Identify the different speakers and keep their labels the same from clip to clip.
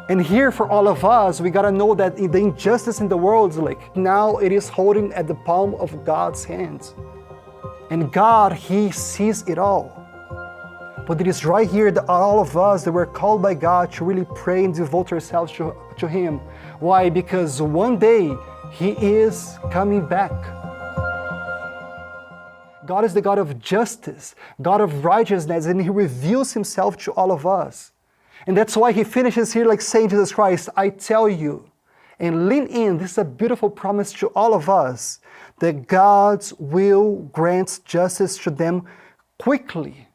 Speaker 1: And here for all of us, we gotta know that the injustice in the world, like now it is holding at the palm of God's hands. And God, He sees it all. But it is right here that all of us that were called by God to really pray and devote ourselves to Him. Why? Because one day He is coming back. God is the God of justice, God of righteousness, and He reveals Himself to all of us. And that's why He finishes here like saying, Jesus Christ, I tell you, and lean in, this is a beautiful promise to all of us, that God will grant justice to them quickly.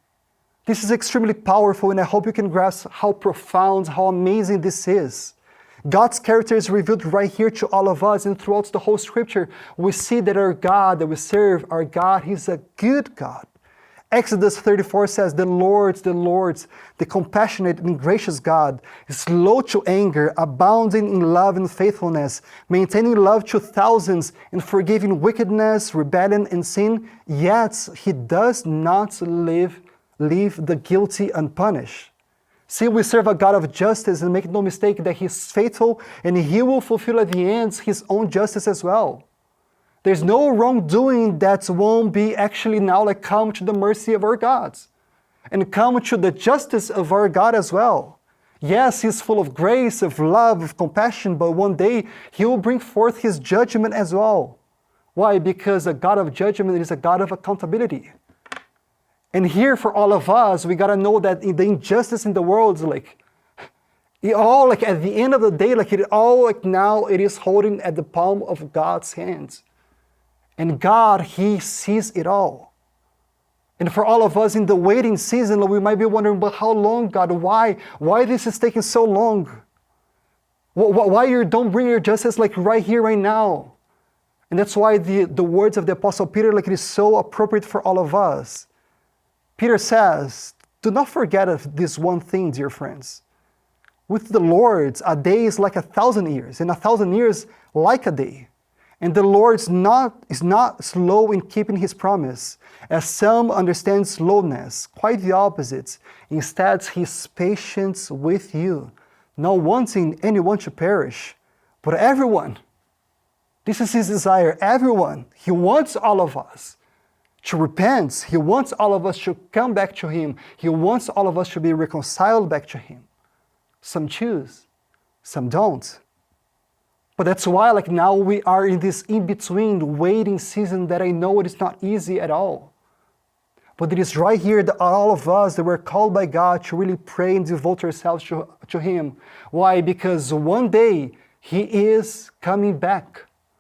Speaker 1: This is extremely powerful, and I hope you can grasp how profound, how amazing this is. God's character is revealed right here to all of us, and throughout the whole scripture, we see that our God that we serve, our God, He's a good God. Exodus 34 says, the Lord, the compassionate and gracious God, is slow to anger, abounding in love and faithfulness, maintaining love to thousands, and forgiving wickedness, rebellion, and sin, yet He does not leave the guilty unpunished. See, we serve a God of justice, and make no mistake that He's faithful, and He will fulfill at the end His own justice as well. There's no wrongdoing that won't be actually now like come to the mercy of our God and come to the justice of our God as well. Yes, He's full of grace, of love, of compassion, but one day He will bring forth His judgment as well. Why? Because a God of judgment is a God of accountability. And here for all of us, we gotta know that the injustice in the world is like, it all like at the end of the day, like it all like now it is holding at the palm of God's hands. And God, He sees it all. And for all of us in the waiting season, we might be wondering, but how long, God? Why? Why this is taking so long? Why you don't bring your justice like right here, right now? And that's why the words of the Apostle Peter, like it is so appropriate for all of us. Peter says, do not forget of this one thing, dear friends. With the Lord, a day is like 1,000 years, and 1,000 years like a day. And the Lord is not slow in keeping His promise, as some understand slowness, quite the opposite. Instead, He is patient with you, not wanting anyone to perish, but everyone. This is His desire, everyone. He wants all of us to repent. He wants all of us to come back to Him. He wants all of us to be reconciled back to Him. Some choose, some don't. But that's why like now we are in this in-between waiting season that I know it is not easy at all. But it is right here that all of us that were called by God to really pray and devote ourselves to Him. Why? Because one day He is coming back.